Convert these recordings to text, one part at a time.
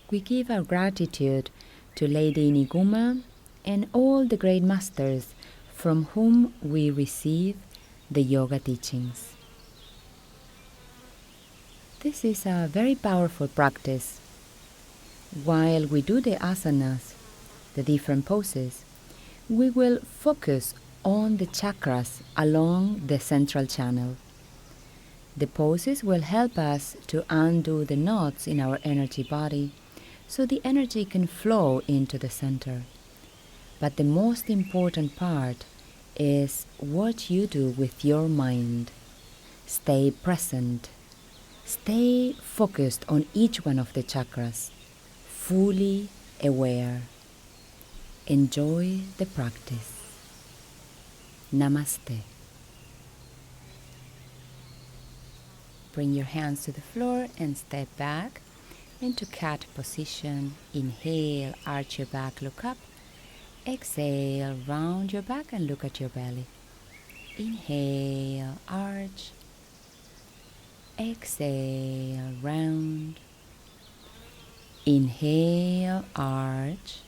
We give our gratitude to Lady Niguma and all the great masters from whom we receive the yoga teachings. This is a very powerful practice. While we do the asanas, the different poses, we will focus on the chakras along the central channel. The poses will help us to undo the knots in our energy body so the energy can flow into the center. But the most important part is what you do with your mind. Stay present. Stay focused on each one of the chakras, fully aware. Enjoy the practice. Namaste. Bring your hands to the floor and step back into cat position. Inhale, arch your back, look up. Exhale, round your back and look at your belly. Inhale, arch. Exhale, round. Inhale, arch.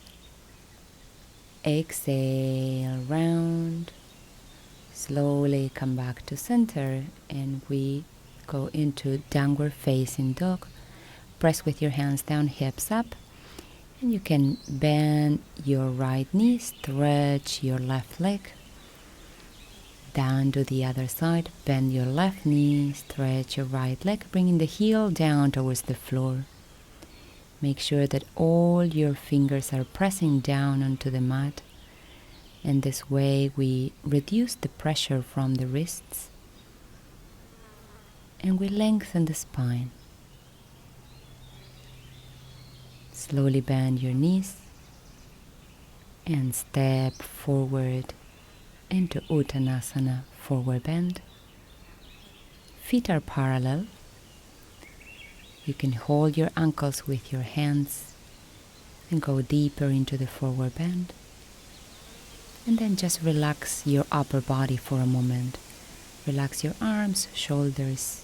Exhale, round. Slowly come back to center and we go into downward facing dog. Press with your hands down, hips up. And you can bend your right knee, stretch your left leg. Down to the other side, bend your left knee, stretch your right leg, bringing the heel down towards the floor. Make sure that all your fingers are pressing down onto the mat. And this way we reduce the pressure from the wrists. And we lengthen the spine. Slowly bend your knees and step forward into Uttanasana, forward bend. Feet are parallel. You can hold your ankles with your hands and go deeper into the forward bend. And then just relax your upper body for a moment. Relax your arms, shoulders,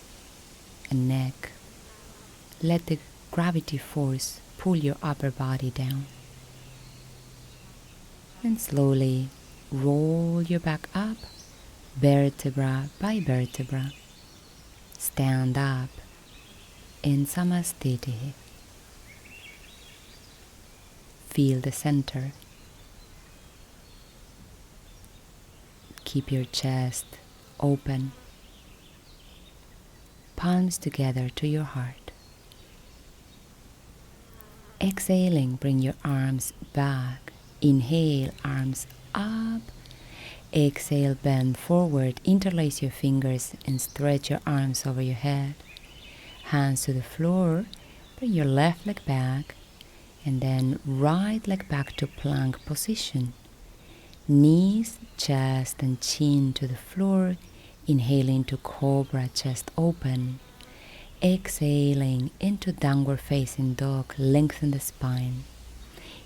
and neck. Let the gravity force pull your upper body down. And slowly roll your back up, vertebra by vertebra. Stand up in Samastiti. Feel the center. Keep your chest open. Palms together to your heart. Exhaling, bring your arms back. Inhale, arms up. Exhale, bend forward. Interlace your fingers and stretch your arms over your head. Hands to the floor. Bring your left leg back. And then right leg back to plank position. Knees, chest and chin to the floor. Inhaling to Cobra, chest open. Exhaling into downward facing dog, lengthen the spine.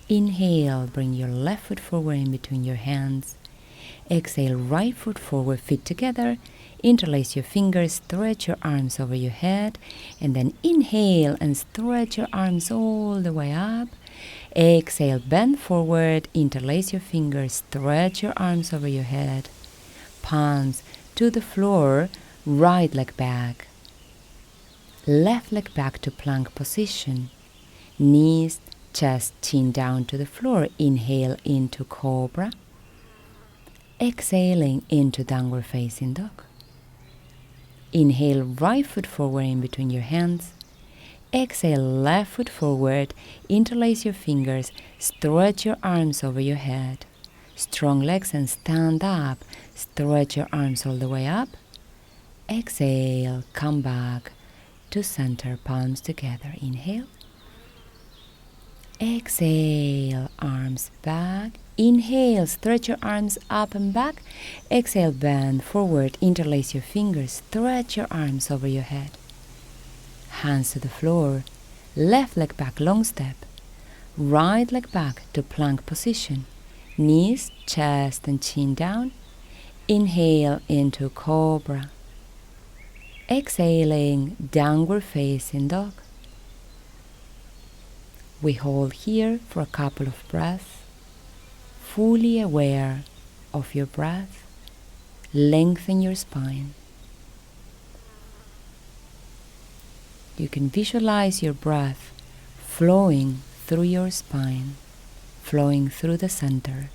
Inhale, bring your left foot forward in between your hands. Exhale, right foot forward, feet together. Interlace your fingers, stretch your arms over your head. And then inhale and stretch your arms all the way up. Exhale, bend forward, interlace your fingers, stretch your arms over your head. Palms to the floor, right leg back. Left leg back to plank position. Knees, chest, chin down to the floor. Inhale into Cobra. Exhaling into downward facing dog. Inhale, right foot forward in between your hands. Exhale, left foot forward, interlace your fingers, stretch your arms over your head. Strong legs and stand up. Stretch your arms all the way up. Exhale, come back to center, palms together. Inhale. Exhale, arms back. Inhale, stretch your arms up and back. Exhale, bend forward, interlace your fingers, stretch your arms over your head. Hands to the floor, left leg back, long step. Right leg back to plank position. Knees, chest and chin down. Inhale into Cobra. Exhaling, downward facing dog. We hold here for a couple of breaths, fully aware of your breath. Lengthen your spine. You can visualize your breath flowing through your spine, flowing through the center.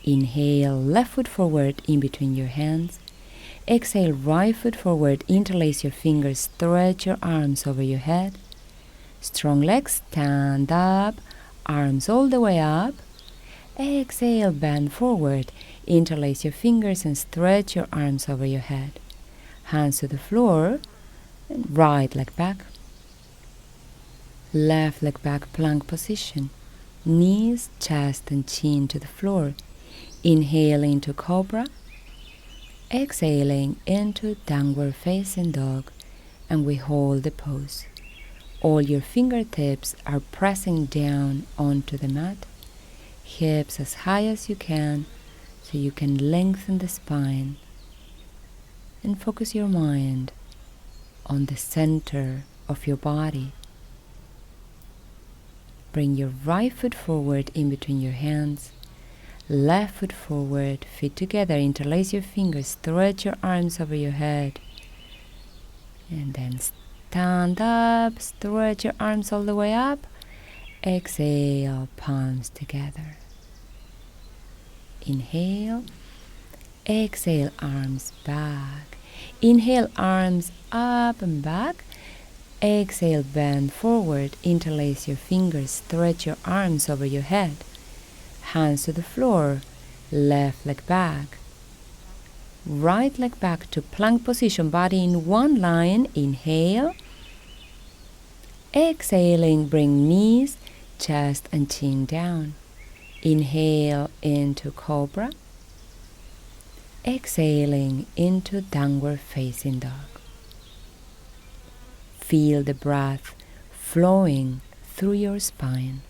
Inhale, left foot forward in between your hands. Exhale, right foot forward, interlace your fingers, stretch your arms over your head. Strong legs, stand up, arms all the way up. Exhale, bend forward, interlace your fingers and stretch your arms over your head. Hands to the floor, and right leg back. Left leg back, plank position. Knees, chest and chin to the floor. Inhale into Cobra. Exhaling into downward facing dog, and we hold the pose. All your fingertips are pressing down onto the mat. Hips as high as you can, so you can lengthen the spine. And focus your mind on the center of your body. Bring your right foot forward in between your hands. Left foot forward, feet together, interlace your fingers, stretch your arms over your head. And then stand up, stretch your arms all the way up. Exhale, palms together. Inhale. Exhale, arms back. Inhale, arms up and back. Exhale, bend forward, interlace your fingers, stretch your arms over your head. Hands to the floor, left leg back. Right leg back to plank position, body in one line. Inhale. Exhaling, bring knees, chest and chin down. Inhale into Cobra. Exhaling into downward facing dog. Feel the breath flowing through your spine.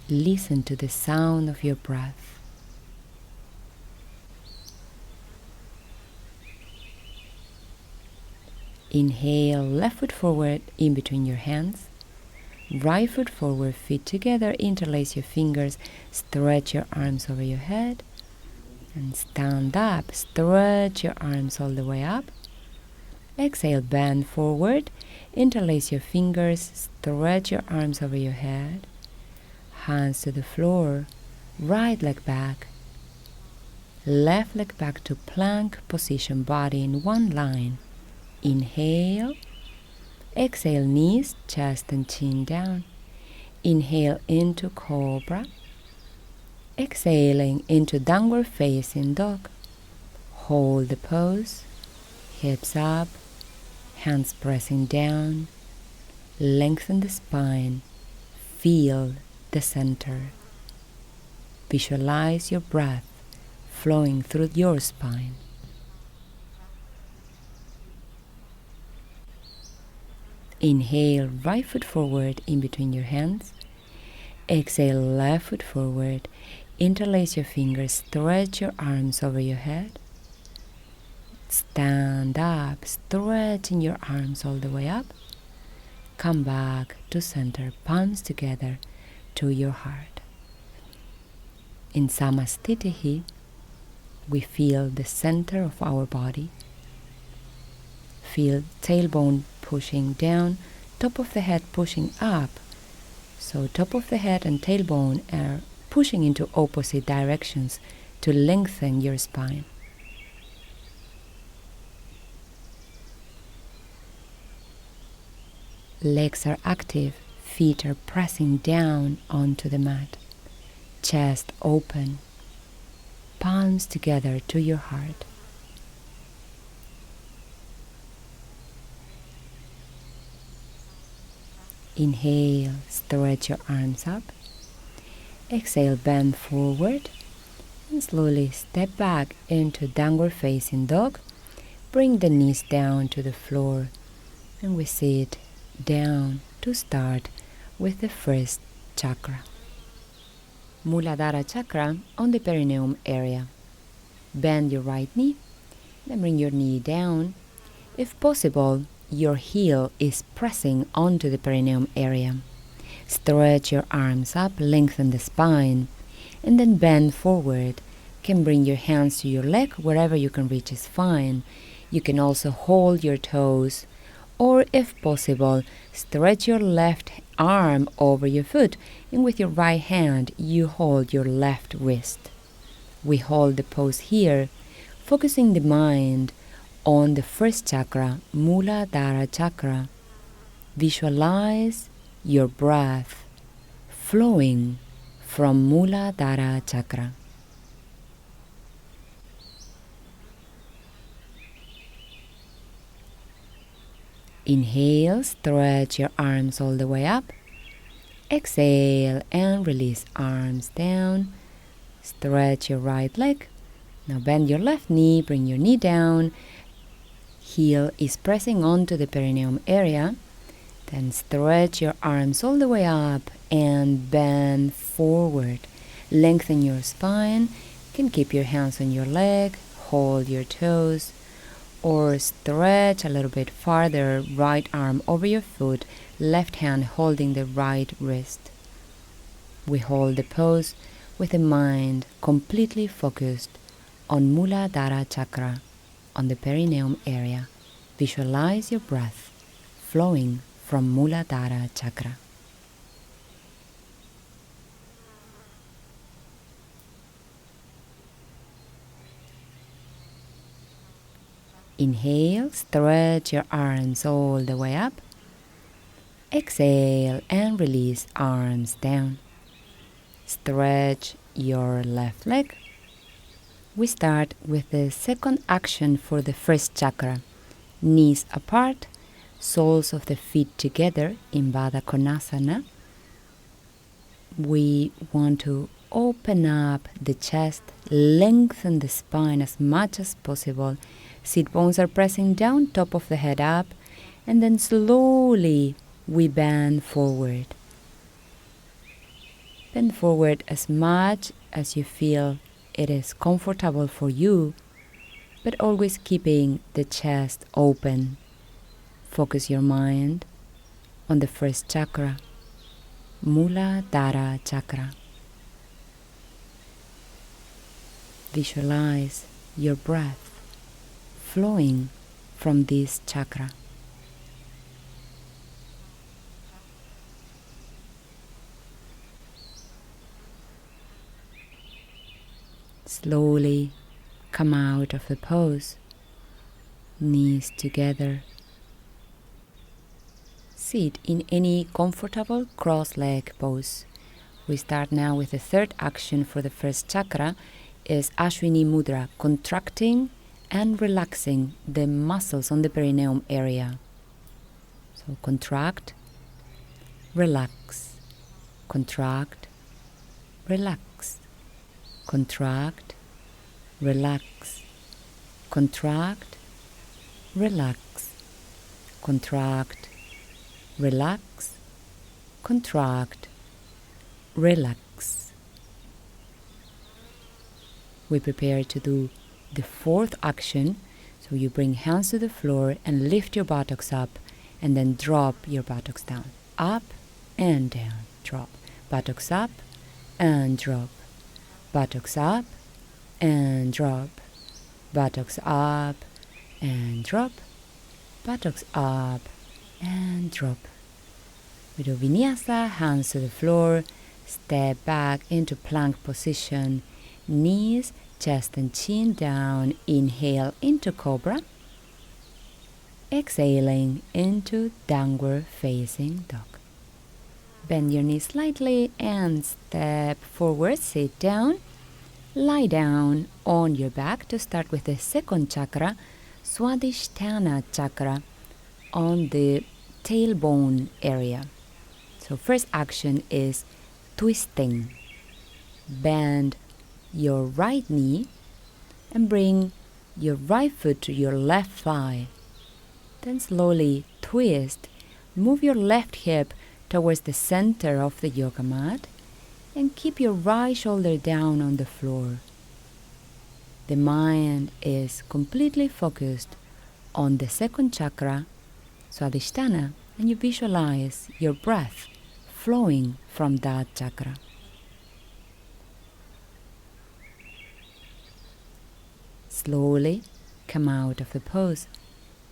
Listen to the sound of your breath. Inhale, left foot forward in between your hands. Right foot forward, feet together, interlace your fingers, stretch your arms over your head. And stand up, stretch your arms all the way up. Exhale, bend forward, interlace your fingers, stretch your arms over your head. Hands to the floor, right leg back. Left leg back to plank position, body in one line. Inhale. Exhale, knees, chest and chin down. Inhale into Cobra. Exhaling into downward facing dog. Hold the pose. Hips up. Hands pressing down. Lengthen the spine. Feel the center. Visualize your breath flowing through your spine. Inhale, right foot forward in between your hands. Exhale, left foot forward. Interlace your fingers, stretch your arms over your head. Stand up, stretching your arms all the way up. Come back to center, palms together to your heart. In Samastitihi, we feel the center of our body. Feel tailbone pushing down, top of the head pushing up. So top of the head and tailbone are pushing into opposite directions to lengthen your spine. Legs are active, feet are pressing down onto the mat. Chest open, palms together to your heart. Inhale, stretch your arms up. Exhale, bend forward. And slowly step back into downward facing dog. Bring the knees down to the floor. And we sit down to start with the first chakra. Muladhara chakra on the perineum area. Bend your right knee, then bring your knee down. If possible, your heel is pressing onto the perineum area. Stretch your arms up, lengthen the spine, and then bend forward. You can bring your hands to your leg, wherever you can reach is fine. You can also hold your toes, or if possible, stretch your left arm over your foot, and with your right hand, you hold your left wrist. We hold the pose here, focusing the mind on the first chakra, Muladhara chakra. Visualize your breath flowing from Muladhara chakra. Inhale, stretch your arms all the way up. Exhale and release arms down. Stretch your right leg. Now bend your left knee, bring your knee down. Heel is pressing onto the perineum area. Then stretch your arms all the way up and bend forward. Lengthen your spine. You can keep your hands on your leg, hold your toes, or stretch a little bit farther, right arm over your foot, left hand holding the right wrist. We hold the pose with the mind completely focused on Muladhara chakra, on the perineum area. Visualize your breath flowing from Muladhara chakra. Inhale, stretch your arms all the way up. Exhale and release arms down. Stretch your left leg. We start with the second action for the first chakra. Knees apart, soles of the feet together in Baddha Konasana. We want to open up the chest, lengthen the spine as much as possible. Sit bones are pressing down, top of the head up, and then slowly we bend forward. Bend forward as much as you feel it is comfortable for you, but always keeping the chest open. Focus your mind on the first chakra, Muladhara chakra. Visualize your breath flowing from this chakra. Slowly come out of the pose, knees together. Sit in any comfortable cross-leg pose. We start now with the third action for the first chakra, is Ashwini Mudra, contracting and relaxing the muscles on the perineum area. So contract, relax, contract, relax, contract, relax, contract, relax, contract, relax, contract, relax. We prepare to do the fourth action. So you bring hands to the floor and lift your buttocks up, and then drop your buttocks down. Up and down, drop. Buttocks up and drop. Buttocks up and drop. Buttocks up and drop. Buttocks up and drop. We do vinyasa, hands to the floor, step back into plank position, knees, chest and chin down. Inhale into Cobra. Exhaling into downward facing dog. Bend your knees slightly and step forward, sit down. Lie down on your back to start with the second chakra, Swadhisthana chakra, on the tailbone area. So first action is twisting. Bend your right knee and bring your right foot to your left thigh. Then slowly twist. Move your left hip towards the center of the yoga mat and keep your right shoulder down on the floor. The mind is completely focused on the second chakra, Swadhisthana, and you visualize your breath flowing from that chakra. Slowly come out of the pose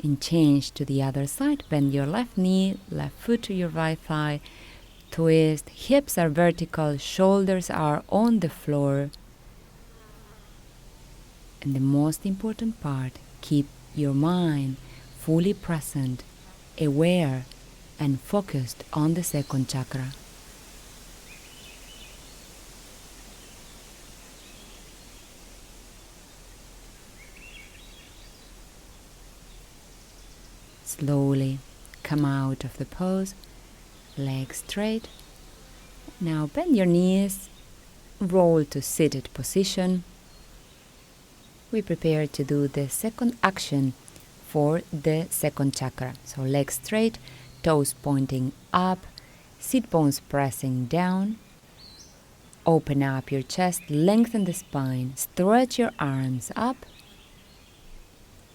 and change to the other side. Bend your left knee, left foot to your right thigh. Twist, hips are vertical, shoulders are on the floor. And the most important part, keep your mind fully present, aware, and focused on the second chakra. Slowly come out of the pose, legs straight. Now bend your knees, roll to seated position. We prepare to do the second action for the second chakra. So legs straight, toes pointing up, sit bones pressing down. Open up your chest, lengthen the spine, stretch your arms up,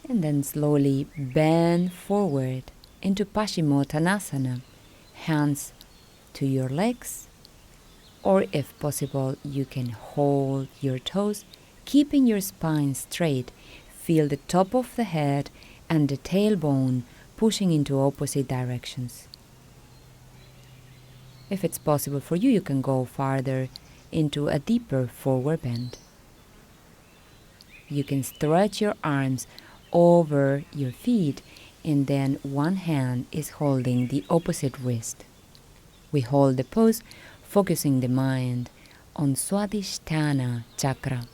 and then slowly bend forward into Uttanasana. Hands to your legs, or if possible, you can hold your toes, keeping your spine straight. Feel the top of the head and the tailbone pushing into opposite directions. If it's possible for you, you can go farther into a deeper forward bend. You can stretch your arms over your feet, and then one hand is holding the opposite wrist. We hold the pose, focusing the mind on Swadhisthana chakra,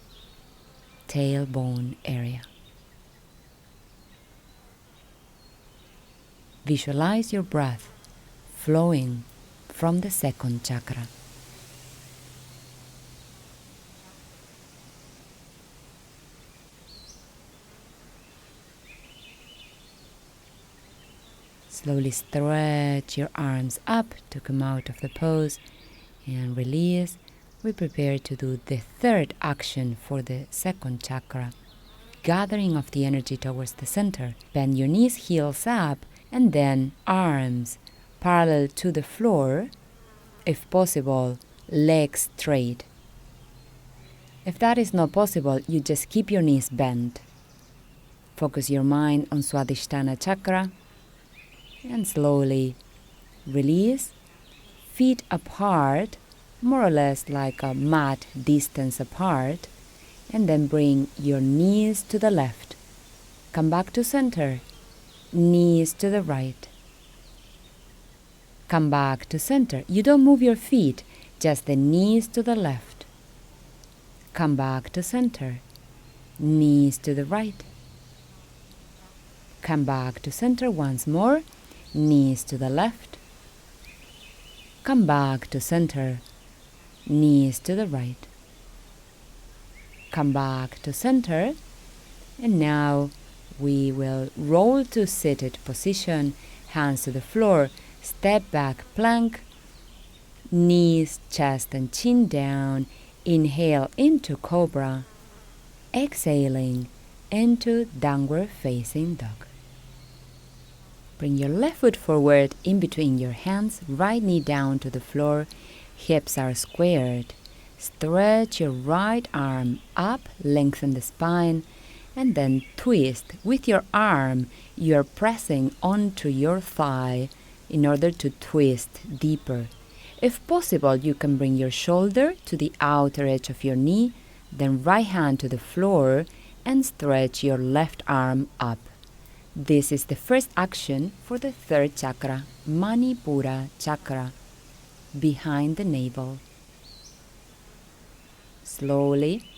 tailbone area. Visualize your breath flowing from the second chakra. Slowly stretch your arms up to come out of the pose and release. We prepare to do the third action for the second chakra, gathering of the energy towards the center. Bend your knees, heels up, and then arms parallel to the floor. If possible, legs straight. If that is not possible, you just keep your knees bent. Focus your mind on Swadhisthana chakra and slowly release. Feet apart, more or less like a mat distance apart, and then bring your knees to the left. Come back to center. Knees to the right. Come back to center. You don't move your feet, just the knees to the left. Come back to center. Knees to the right. Come back to center once more. Knees to the left. Come back to center. Knees to the right. Come back to center. And now we will roll to seated position, hands to the floor, step back plank, knees, chest and chin down. Inhale into Cobra, exhaling into downward facing dog. Bring your left foot forward in between your hands, right knee down to the floor, hips are squared. Stretch your right arm up, lengthen the spine, and then twist. With your arm, you are pressing onto your thigh in order to twist deeper. If possible, you can bring your shoulder to the outer edge of your knee, then right hand to the floor, and stretch your left arm up. This is the first action for the third chakra, Manipura chakra, behind the navel. Slowly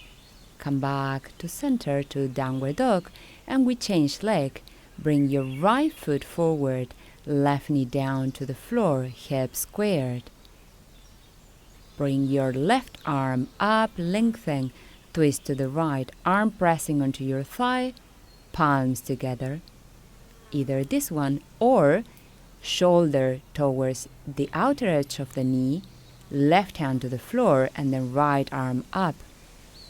come back to center to downward dog, and we change leg. Bring your right foot forward, left knee down to the floor, hips squared. Bring your left arm up, lengthen, twist to the right, arm pressing onto your thigh, palms together. Either this one or shoulder towards the outer edge of the knee, left hand to the floor, and then right arm up.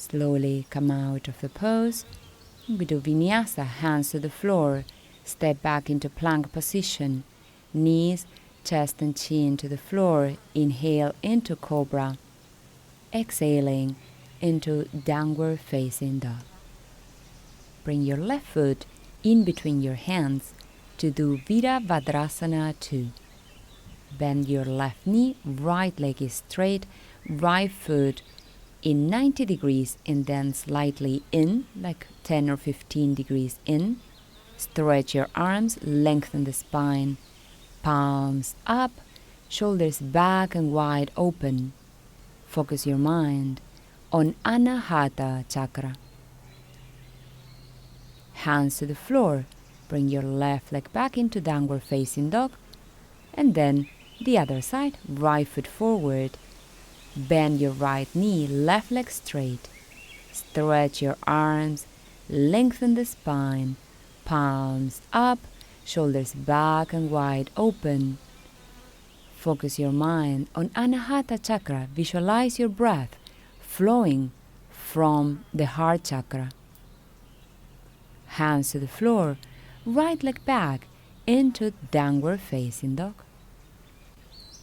Slowly come out of the pose. We do vinyasa, hands to the floor. Step back into plank position. Knees, chest and chin to the floor. Inhale into Cobra. Exhaling into downward facing dog. Bring your left foot in between your hands to do Virabhadrasana 2. Bend your left knee, right leg is straight, right foot in 90 degrees and then slightly in, like 10 or 15 degrees in. Stretch your arms, lengthen the spine, palms up, shoulders back and wide open. Focus your mind on Anahata Chakra. Hands to the floor. Bring your left leg back into downward facing dog. And then the other side, right foot forward. Bend your right knee, left leg straight. Stretch your arms, lengthen the spine, palms up, shoulders back and wide open. Focus your mind on Anahata Chakra. Visualize your breath flowing from the heart chakra. Hands to the floor, right leg back into downward facing dog.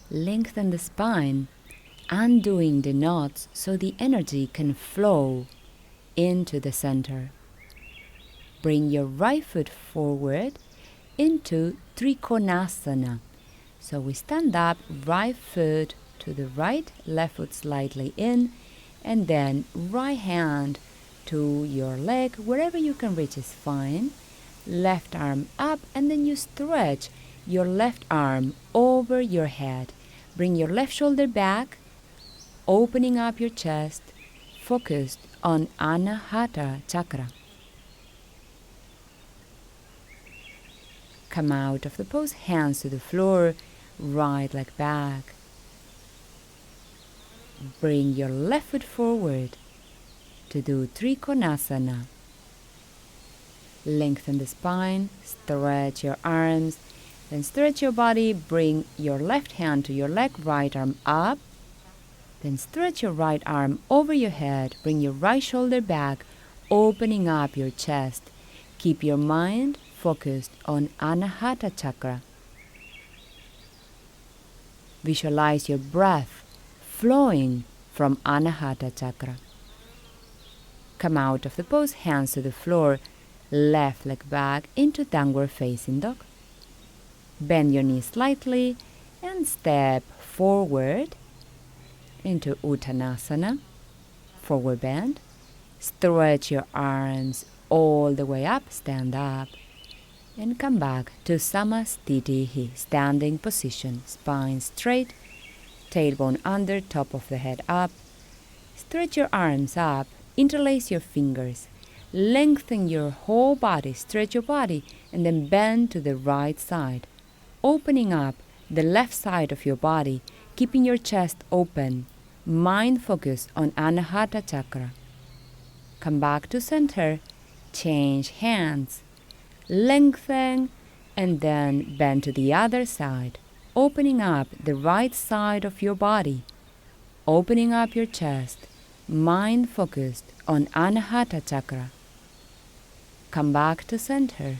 Lengthen the spine, undoing the knots so the energy can flow into the center. Bring your right foot forward into Trikonasana. So we stand up, right foot to the right, left foot slightly in, and then right hand to your leg, wherever you can reach is fine. Left arm up, and then you stretch your left arm over your head. Bring your left shoulder back, opening up your chest, focused on Anahata Chakra. Come out of the pose, hands to the floor, right leg back. Bring your left foot forward to do Trikonasana. Lengthen the spine, stretch your arms, then stretch your body. Bring your left hand to your leg, right arm up. Then stretch your right arm over your head. Bring your right shoulder back, opening up your chest. Keep your mind focused on Anahata Chakra. Visualize your breath flowing from Anahata Chakra. Come out of the pose, hands to the floor, left leg back into downward facing dog. Bend your knees slightly and step forward into Uttanasana, forward bend. Stretch your arms all the way up, stand up, and come back to Samasthiti, standing position, spine straight, tailbone under, top of the head up. Stretch your arms up, interlace your fingers, lengthen your whole body, stretch your body, and then bend to the right side, opening up the left side of your body, keeping your chest open, mind focused on Anahata Chakra. Come back to center, change hands, lengthen, and then bend to the other side, opening up the right side of your body, opening up your chest, mind focused on Anahata Chakra. Come back to center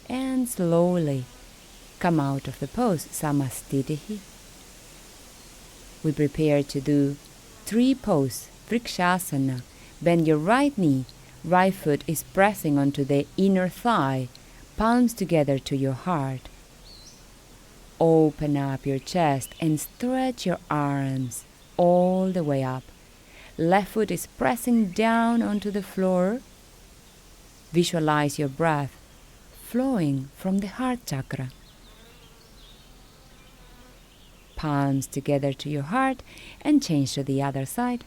and slowly come out of the pose, Samasthiti. We prepare to do 3 poses, Vrikshasana. Bend your right knee, right foot is pressing onto the inner thigh, palms together to your heart. Open up your chest and stretch your arms all the way up. Left foot is pressing down onto the floor. Visualize your breath flowing from the heart chakra. Palms together to your heart and change to the other side.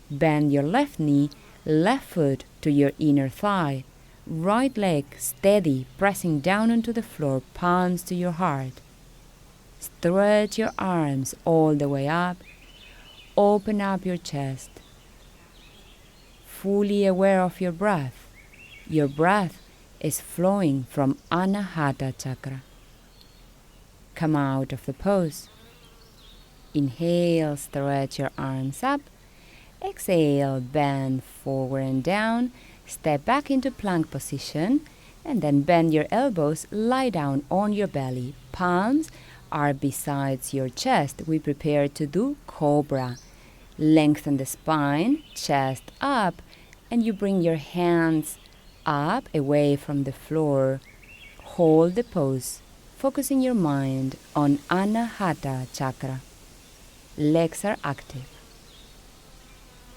Bend your left knee, left foot to your inner thigh. Right leg steady, pressing down onto the floor, palms to your heart. Stretch your arms all the way up. Open up your chest. Fully aware of your breath. Your breath is flowing from Anahata Chakra. Come out of the pose. Inhale, stretch your arms up. Exhale, bend forward and down. Step back into plank position. And then bend your elbows, lie down on your belly. Palms are beside your chest. We prepare to do Cobra. Lengthen the spine, chest up, and you bring your hands up, away from the floor. Hold the pose, focusing your mind on Anahata Chakra. Legs are active.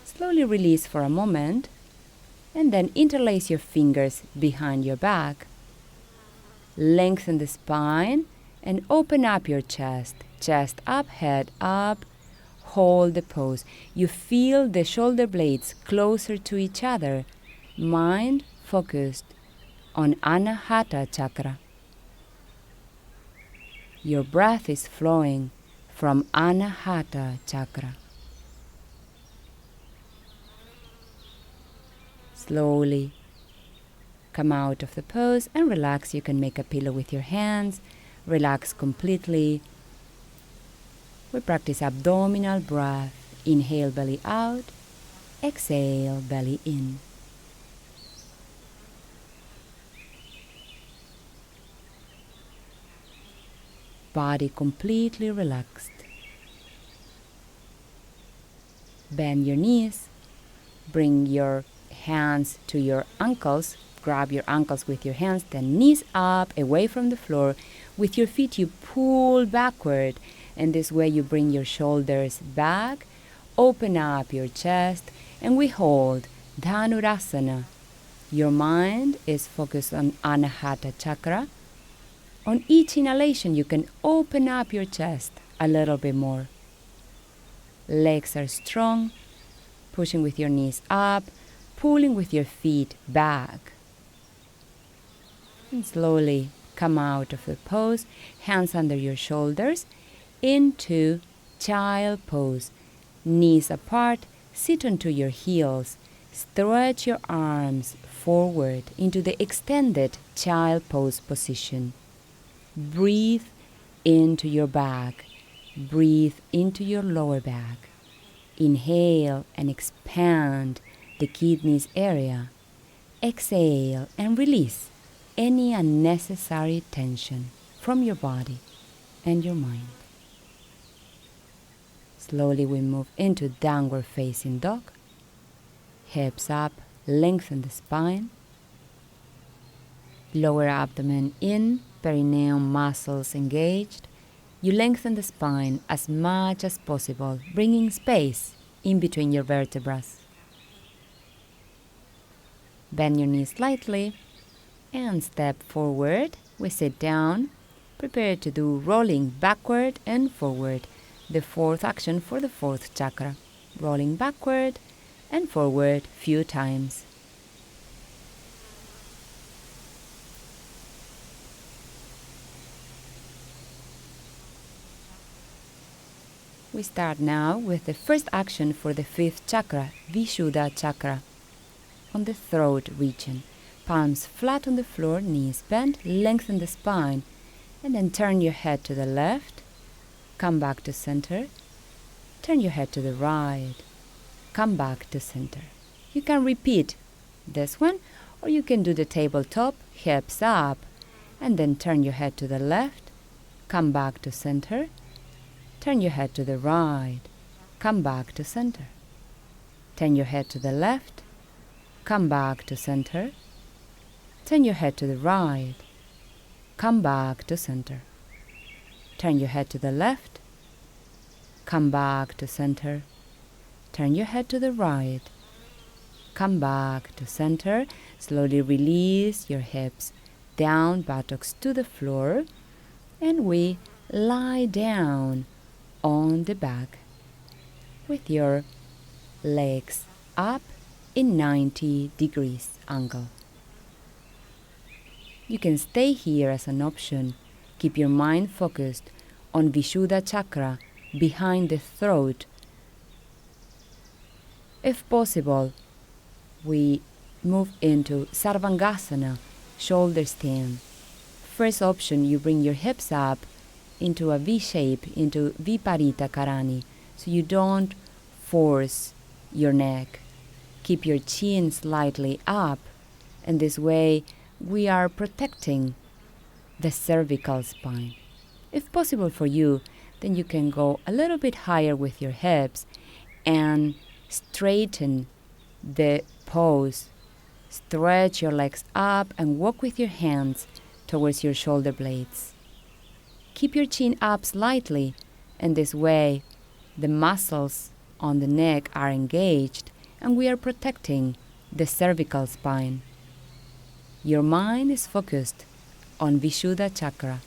Slowly release for a moment, and then interlace your fingers behind your back. Lengthen the spine and open up your chest. Chest up, head up. Hold the pose. You feel the shoulder blades closer to each other. Mind focused on Anahata Chakra. Your breath is flowing from Anahata Chakra. Slowly come out of the pose and relax. You can make a pillow with your hands. Relax completely. We practice abdominal breath. Inhale, belly out. Exhale, belly in. Body completely relaxed. Bend your knees. Bring your hands to your ankles. Grab your ankles with your hands, then knees up, away from the floor. With your feet you pull backward, and this way you bring your shoulders back. Open up your chest, and we hold Dhanurasana. Your mind is focused on Anahata Chakra. On each inhalation you can open up your chest a little bit more. Legs are strong, pushing with your knees up, pulling with your feet back. And slowly come out of the pose, hands under your shoulders, into child pose. Knees apart, sit onto your heels. Stretch your arms forward into the extended child pose position. Breathe into your back. Breathe into your lower back. Inhale and expand the kidneys area. Exhale and release any unnecessary tension from your body and your mind. Slowly we move into downward facing dog. Hips up, lengthen the spine. Lower abdomen in, perineum muscles engaged. You lengthen the spine as much as possible, bringing space in between your vertebrae. Bend your knees slightly and step forward. We sit down, prepare to do rolling backward and forward. The fourth action for the fourth chakra. Rolling backward and forward few times. We start now with the first action for the fifth chakra, Vishuddha Chakra, on the throat region. Palms flat on the floor, knees bent, lengthen the spine, and then turn your head to the left, come back to center, turn your head to the right, come back to center. You can repeat this one, or you can do the tabletop, hips up, and then turn your head to the left, come back to center, turn your head to the right, come back to center. Turn your head to the left, come back to center. Turn your head to the right, come back to center. Turn your head to the left, come back to center. Turn your head to the right, come back to center. Slowly release your hips down, buttocks to the floor, and we lie down on the back with your legs up in 90 degrees angle. You can stay here as an option. Keep your mind focused on Vishuddha Chakra behind the throat. If possible, we move into Sarvangasana, shoulder stand. First option, you bring your hips up into a V shape, into Viparita Karani, so you don't force your neck. Keep your chin slightly up, and this way we are protecting the cervical spine. If possible for you, then you can go a little bit higher with your hips and straighten the pose. Stretch your legs up and walk with your hands towards your shoulder blades. Keep your chin up slightly, and this way the muscles on the neck are engaged and we are protecting the cervical spine. Your mind is focused on Vishuddha Chakra.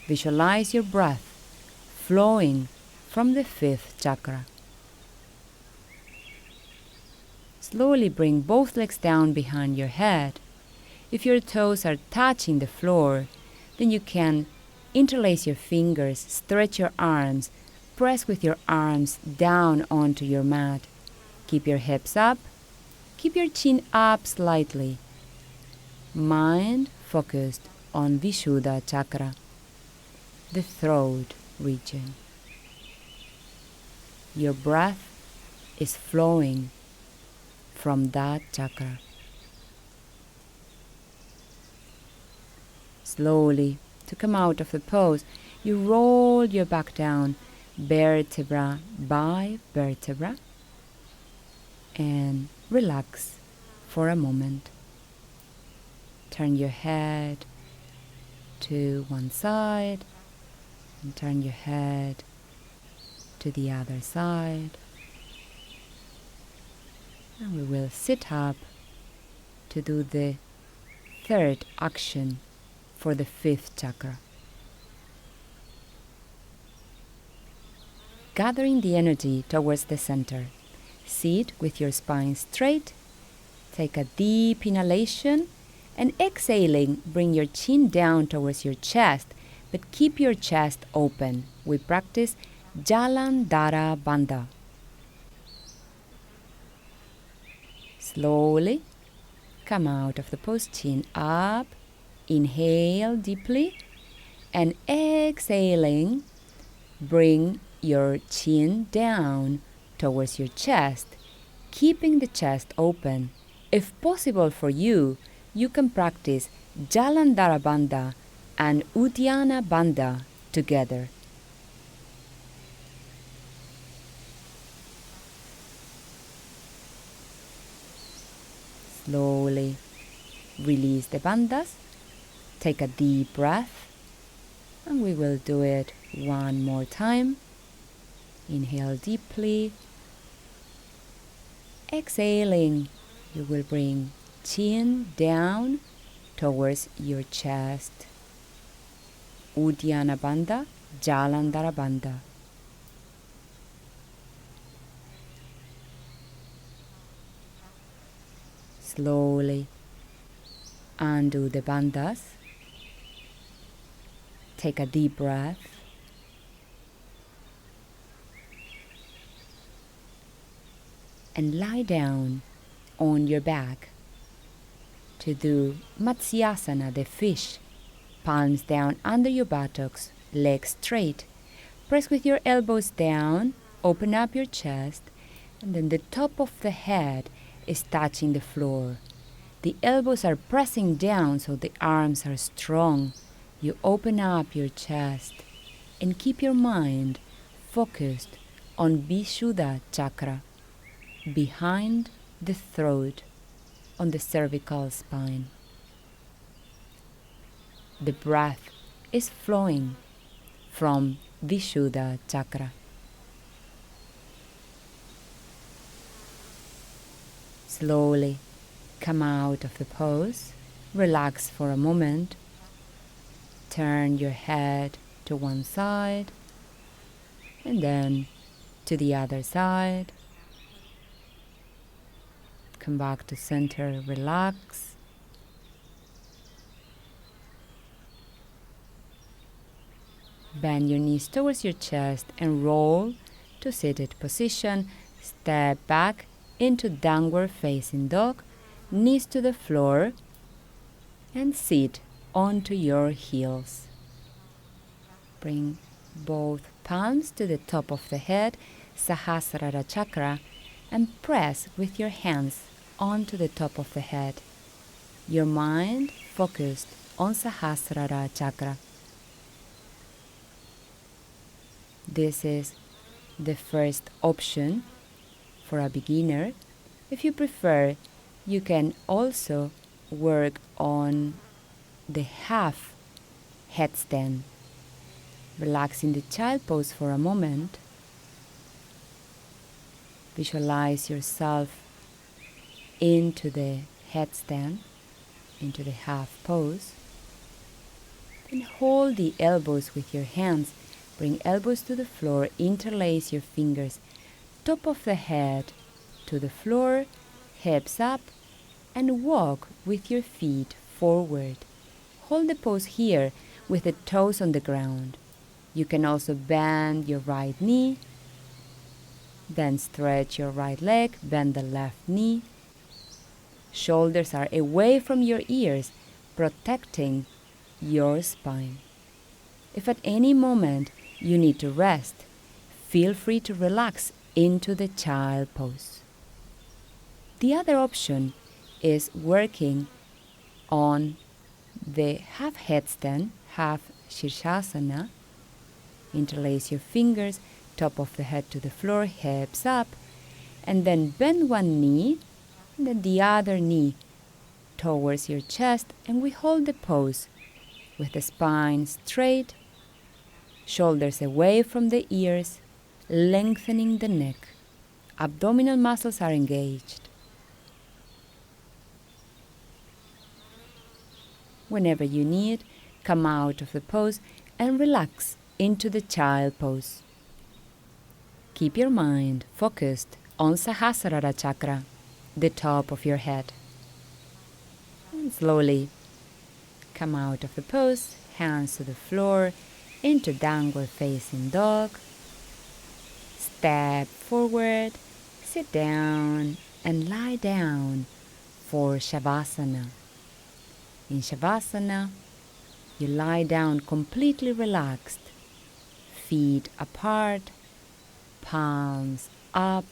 Visualize your breath flowing from the 5th chakra. Slowly bring both legs down behind your head. If your toes are touching the floor, then you can interlace your fingers, stretch your arms, press with your arms down onto your mat. Keep your hips up, keep your chin up slightly. Mind focused on Vishuddha Chakra, the throat region. Your breath is flowing from that chakra. Slowly, to come out of the pose, you roll your back down, vertebra by vertebra, and relax for a moment. Turn your head to one side and turn your head to the other side. And we will sit up to do the 3rd action for the 5th chakra. Gathering the energy towards the center. Sit with your spine straight. Take a deep inhalation and exhaling, bring your chin down towards your chest, but keep your chest open. We practice Jalandhara Bandha. Slowly come out of the pose, chin up. Inhale deeply and exhaling, bring your chin down towards your chest, keeping the chest open. If possible for you, you can practice Jalandhara Bandha and Uddiyana Bandha together. Slowly release the bandhas. Take a deep breath, and we will do it one more time. Inhale deeply. Exhaling, you will bring chin down towards your chest. Uddiyana Bandha, Jalandhara Bandha. Slowly undo the bandhas. Take a deep breath. And lie down on your back to do Matsyasana, the fish. Palms down under your buttocks, legs straight. Press with your elbows down, open up your chest, and then the top of the head is touching the floor. The elbows are pressing down so the arms are strong. You open up your chest and keep your mind focused on Vishuddha Chakra, behind the throat, on the cervical spine. The breath is flowing from Vishuddha Chakra. Slowly come out of the pose, relax for a moment, turn your head to one side and then to the other side. Come back to center, relax. Bend your knees towards your chest and roll to seated position. Step back into downward facing dog, knees to the floor, and sit onto your heels. Bring both palms to the top of the head, Sahasrara Chakra and press with your hands onto the top of the head. Your mind focused on Sahasrara Chakra. This is the first option for a beginner. If you prefer, you can also work on the half headstand. Relax in the child pose for a moment. Visualize yourself into the headstand, into the half pose. Then hold the elbows with your hands. Bring elbows to the floor, interlace your fingers, top of the head to the floor, hips up, and walk with your feet forward. Hold the pose here with the toes on the ground. You can also bend your right knee, then stretch your right leg, bend the left knee. Shoulders are away from your ears, protecting your spine. If at any moment you need to rest, feel free to relax into the child pose. The other option is working on the half headstand, half Shasana. Interlace your fingers, top of the head to the floor, hips up, and then bend one knee, and then the other knee towards your chest, and we hold the pose with the spine straight, shoulders away from the ears, lengthening the neck. Abdominal muscles are engaged. Whenever you need, come out of the pose and relax into the child pose. Keep your mind focused on Sahasrara Chakra, the top of your head. And slowly come out of the pose, hands to the floor, into downward facing dog. Step forward, sit down, and lie down for Shavasana. In Shavasana, you lie down completely relaxed, feet apart, palms up.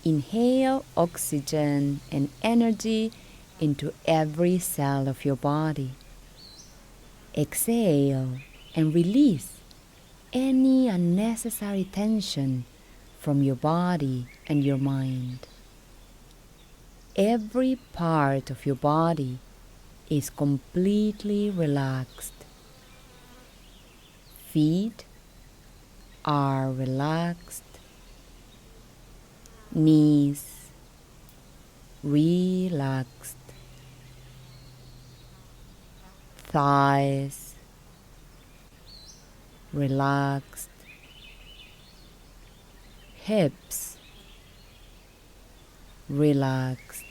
Inhale oxygen and energy into every cell of your body. Exhale and release any unnecessary tension from your body and your mind. Every part of your body is completely relaxed. Feet are relaxed. Knees relaxed. Thighs relaxed. Hips relaxed.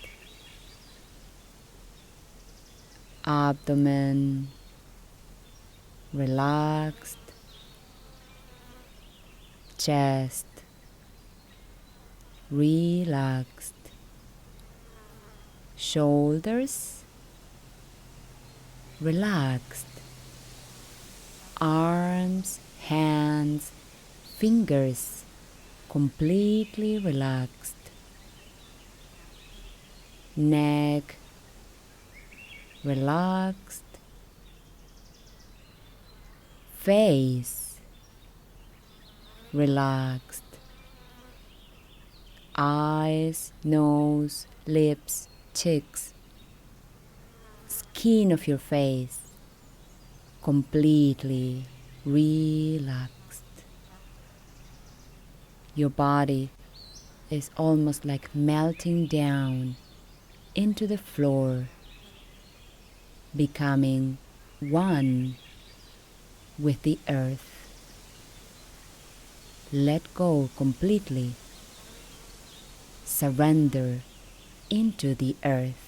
Abdomen relaxed. Chest relaxed. Shoulders relaxed. Arms, hands, fingers completely relaxed. Neck relaxed. Face relaxed. Eyes, nose, lips, cheeks, skin of your face completely relaxed. Your body is almost like melting down into the floor, becoming one with the earth. Let go completely. Surrender into the earth.